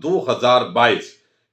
2022।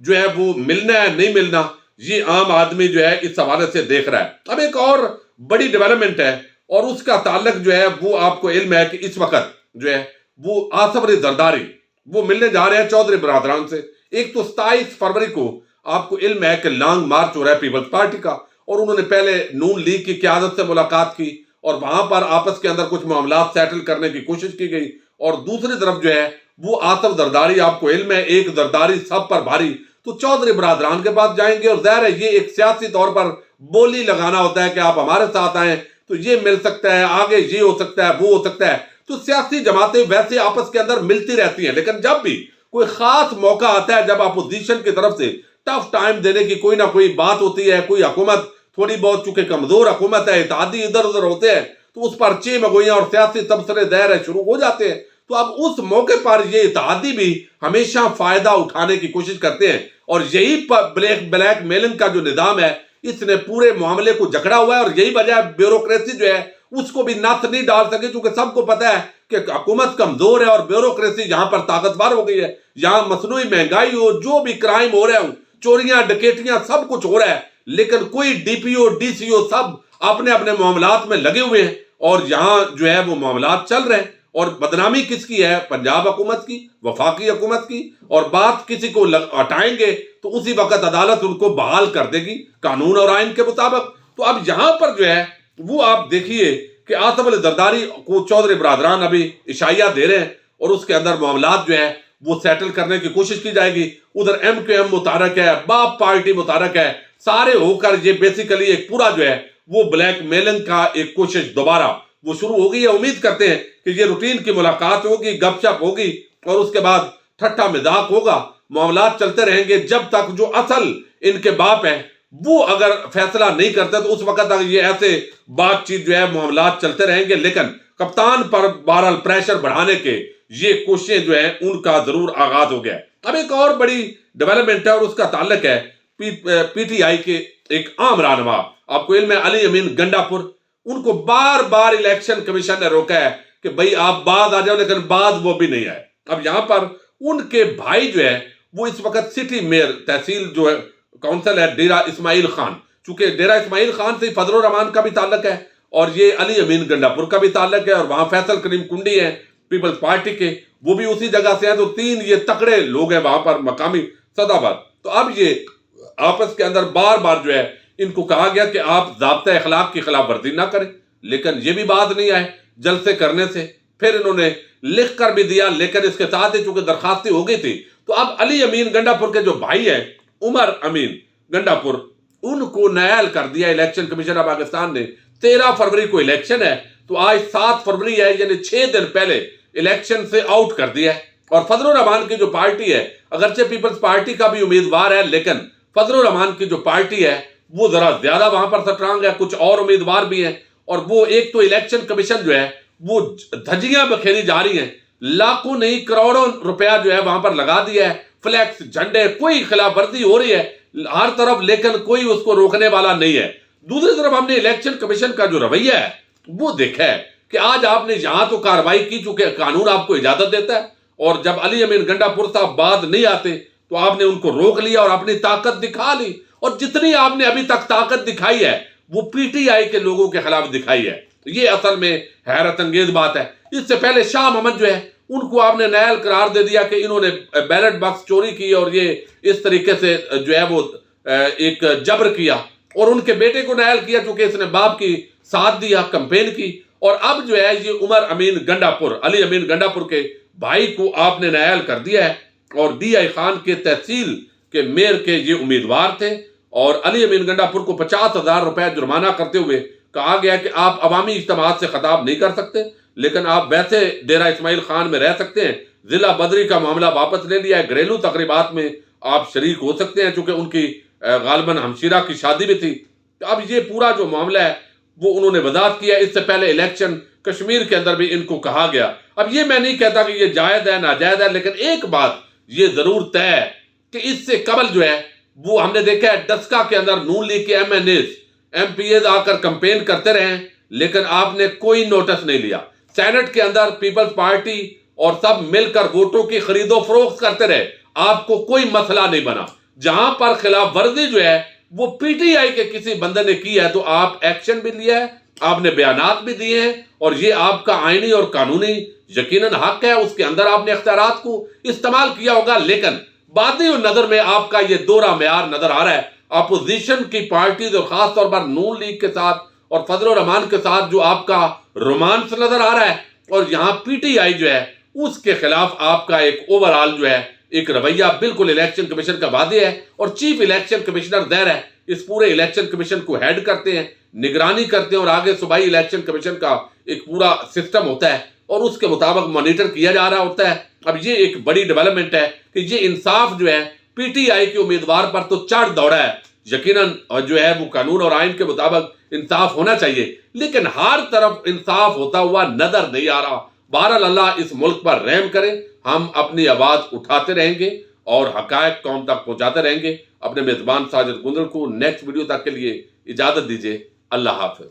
جو ہے وہ ملنا ہے نہیں ملنا، یہ عام آدمی جو ہے اس حوالے سے دیکھ رہا ہے۔ اب ایک اور بڑی ڈیولپمنٹ ہے اور اس کا تعلق جو ہے وہ آپ کو علم ہے کہ اس وقت جو ہے وہ آصف علی زرداری وہ ملنے جا رہے ہیں چودھری برادران سے۔ ایک تو 27 فروری کو آپ کو علم ہے کہ لانگ مارچ ہو رہا ہے پیپلز پارٹی کا، اور انہوں نے پہلے نون لیگ کی قیادت سے ملاقات کی اور وہاں پر آپس کے اندر کچھ معاملات سیٹل کرنے کی کوشش کی گئی، اور دوسری طرف جو ہے وہ آصف زرداری، آپ کو علم ہے ایک زرداری سب پر بھاری، تو چودھری برادران کے پاس جائیں گے، اور ظاہر ہے یہ ایک سیاسی طور پر بولی لگانا ہوتا ہے کہ آپ ہمارے ساتھ آئیں تو یہ مل سکتا ہے، آگے یہ ہو سکتا ہے، وہ ہو سکتا ہے۔ تو سیاسی جماعتیں ویسے آپس کے اندر ملتی رہتی ہیں، لیکن جب بھی کوئی خاص موقع آتا ہے، جب اپوزیشن کی طرف سے ٹف ٹائم دینے کی کوئی نہ کوئی بات ہوتی ہے، کوئی حکومت تھوڑی بہت چونکہ کمزور حکومت ہے، اتحادی ادھر ادھر ہوتے ہیں، تو اس پر چی مگوئیاں اور سیاسی تبصرے دائر شروع ہو جاتے ہیں۔ تو اب اس موقع پر یہ اتحادی بھی ہمیشہ فائدہ اٹھانے کی کوشش کرتے ہیں، اور یہی بلیک میلنگ کا جو نظام ہے اس نے پورے معاملے کو جکڑا ہوا ہے، اور یہی وجہ ہے بیوروکریسی جو ہے اس کو بھی نت نہیں ڈال سکے، کیونکہ سب کو پتہ ہے کہ حکومت کمزور ہے اور بیوروکریسی یہاں پر طاقتور ہو گئی ہے۔ یہاں مصنوعی مہنگائی ہو، جو بھی کرائم ہو رہے ہوں، چوریاں ڈکیٹیاں سب کچھ ہو رہا ہے، لیکن کوئی D P O D C او سب اپنے اپنے معاملات میں لگے ہوئے ہیں، اور یہاں جو ہے وہ معاملات چل رہے ہیں۔ اور بدنامی کس کی ہے؟ پنجاب حکومت کی، وفاقی حکومت کی، اور بات کسی کو ہٹائیں گے تو اسی وقت عدالت ان کو بحال کر دے گی قانون اور آئین کے مطابق۔ تو اب یہاں پر جو ہے وہ آپ دیکھیے کہ آصف علی زرداری کو چودھری برادران ابھی عشائیہ دے رہے ہیں، اور اس کے اندر معاملات جو ہے وہ سیٹل کرنے کی کوشش کی جائے گی۔ ادھر ایم کیو ایم متحرک ہے، باپ پارٹی متحرک ہے، سارے ہو کر یہ بیسیکلی ایک پورا جو ہے وہ بلیک میلنگ کا ایک کوشش دوبارہ وہ شروع ہو گئی ہے۔ امید کرتے ہیں کہ یہ روٹین کی ملاقات ہوگی، گپ شپ ہوگی، اور اس کے بعد ٹھٹا مذاق ہوگا، معاملات چلتے رہیں گے جب تک جو اصل ان کے باپ ہیں وہ اگر فیصلہ نہیں کرتے تو اس وقت تک یہ ایسے بات چیت جو ہے معاملات چلتے رہیں گے، لیکن کپتان پر بہرحال پریشر بڑھانے کے یہ کوششیں جو ہیں ان کا ضرور آغاز ہو گیا ہے۔ اب ایک اور بڑی ڈیولپمنٹ ہے اور اس کا تعلق ہے پی ٹی آئی کے ایک عام رہنما، آپ کو علم ہے علی امین گنڈا پور، ان کو بار بار الیکشن کمیشن نے روکا ہے کہ بھئی آپ بعد آ جاؤ، لیکن بعد وہ بھی نہیں آئے۔ اب یہاں پر ان کے بھائی جو ہے وہ اس وقت سٹی میئر تحصیل جو ہے کونسل ہے ڈیرہ اسماعیل خان، چونکہ ڈیرہ اسماعیل خان سے فضل الرحمان کا بھی تعلق ہے اور یہ علی امین گنڈا پور کا بھی تعلق ہے، اور وہاں فیصل کریم کنڈی ہیں پیپلز پارٹی کے، وہ بھی اسی جگہ سے ہیں، تو تین یہ تکڑے لوگ ہیں وہاں پر مقامی سطح پر۔ تو اب یہ آپس کے اندر بار بار جو ہے ان کو کہا گیا کہ آپ ضابطۂ اخلاق کی خلاف ورزی نہ کریں، لیکن یہ بھی بات نہیں آئے جلسے کرنے سے۔ پھر انہوں نے لکھ کر بھی دیا، لیکن اس کے ساتھ ہی چونکہ درخواستیں ہو گئی تھی، تو اب علی امین گنڈا پور کے جو بھائی ہیں عمر امین گنڈا پور، ان کو نائل کر دیا الیکشن کمیشن آف پاکستان نے۔ 13 فروری کو الیکشن ہے، تو آج 7 فروری ہے، یعنی 6 دن پہلے الیکشن سے آؤٹ کر دیا ہے۔ اور فضل الرحمان کی جو پارٹی ہے، اگرچہ پیپلز پارٹی کا بھی امیدوار ہے، لیکن فضل الرحمان کی جو پارٹی ہے وہ ذرا زیادہ وہاں پر سٹرانگ ہے، کچھ اور امیدوار بھی ہیں، اور وہ ایک تو الیکشن کمیشن جو ہے وہ دھجیاں بکھیری جا رہی ہیں، لاکھوں نہیں کروڑوں روپیہ جو ہے وہاں پر لگا دیا ہے، فلیکس جھنڈے، کوئی خلاف ورزی ہو رہی ہے ہر طرف، لیکن کوئی اس کو روکنے والا نہیں ہے۔ دوسری طرف ہم نے الیکشن کمیشن کا جو رویہ ہے وہ دیکھا ہے کہ آج آپ نے یہاں تو کارروائی کی چونکہ قانون آپ کو اجازت دیتا ہے، اور جب علی امین گنڈا پور صاحب بعد نہیں آتے تو آپ نے ان کو روک لیا اور اپنی طاقت دکھا لی، اور جتنی آپ نے ابھی تک طاقت دکھائی ہے وہ پی ٹی آئی کے لوگوں کے خلاف دکھائی ہے۔ یہ اصل میں حیرت انگیز بات ہے۔ اس سے پہلے شاہ محمد جو ہے ان کو آپ نے نائل قرار دے دیا کہ انہوں نے بیلٹ باکس چوری کی اور یہ اس طریقے سے جو ہے وہ ایک جبر کیا، اور ان کے بیٹے کو نائل کیا چونکہ اس نے باپ کی ساتھ دیا، کمپین کی، اور اب جو ہے یہ عمر امین گنڈا پور، علی امین گنڈا پور کے بھائی کو آپ نے نائل کر دیا ہے، اور ڈی آئی خان کے تحصیل کے میئر کے یہ امیدوار تھے، اور علی امین گنڈا پور کو 50,000 روپے جرمانہ کرتے ہوئے کہا گیا کہ آپ عوامی اجتماعات سے خطاب نہیں کر سکتے، لیکن آپ ویسے ڈیرہ اسماعیل خان میں رہ سکتے ہیں، ضلع بدری کا معاملہ واپس لے لیا ہے، گھریلو تقریبات میں آپ شریک ہو سکتے ہیں چونکہ ان کی غالباً ہمشیرہ کی شادی بھی تھی۔ اب یہ پورا جو معاملہ ہے وہ انہوں نے وضاحت کیا۔ اس سے پہلے الیکشن کشمیر کے اندر بھی ان کو کہا گیا۔ اب یہ میں نہیں کہتا کہ یہ جائز ہے ناجائز ہے، لیکن ایک بات یہ ضرور طے ہے کہ اس سے قبل جو ہے وہ ہم نے دیکھا ہے ڈسکا کے اندر نون لیگ کے ایم پی ایز آ کر کمپین کرتے رہے، لیکن آپ نے کوئی نوٹس نہیں لیا۔ سینٹ کے اندر پیپلز پارٹی اور سب مل کر ووٹوں کی خرید و فروخت کرتے رہے، آپ کو کوئی مسئلہ نہیں بنا۔ جہاں پر خلاف ورزی جو ہے وہ پی ٹی آئی کے کسی بندے نے کی ہے تو آپ ایکشن بھی لیا ہے، آپ نے بیانات بھی دیے ہیں، اور یہ آپ کا آئینی اور قانونی یقیناً حق ہے، اس کے اندر آپ نے اختیارات کو استعمال کیا ہوگا۔ لیکن باطنی نظر میں آپ کا یہ دوہرا معیار نظر آ رہا ہے۔ اپوزیشن کی پارٹیز اور خاص طور پر نون لیگ کے ساتھ اور فضل الرحمان کے ساتھ جو آپ کا رومانس نظر آ رہا ہے، اور یہاں پی ٹی آئی جو ہے اس کے خلاف آپ کا ایک اوورآل جو ہے ایک رویہ بالکل الیکشن کمیشن کا واضح ہے، اور چیف الیکشن کمشنر ظاہر ہے اس پورے الیکشن کمیشن کو ہیڈ کرتے ہیں، نگرانی کرتے ہیں، اور آگے صوبائی الیکشن کمیشن کا ایک پورا سسٹم ہوتا ہے اور اس کے مطابق مانیٹر کیا جا رہا ہوتا ہے۔ اب یہ ایک بڑی ڈیولپمنٹ ہے کہ یہ انصاف جو ہے پی ٹی آئی کے امیدوار پر تو چڑھ دوڑا ہے، یقیناً جو ہے وہ قانون اور آئین کے مطابق انصاف ہونا چاہیے، لیکن ہر طرف انصاف ہوتا ہوا نظر نہیں آ رہا۔ بہرحال اللہ اس ملک پر رحم کرے، ہم اپنی آواز اٹھاتے رہیں گے اور حقائق قوم تک پہنچاتے رہیں گے۔ اپنے میزبان ساجد گندل کو نیکسٹ ویڈیو تک کے لیے اجازت دیجیے۔ اللہ حافظ۔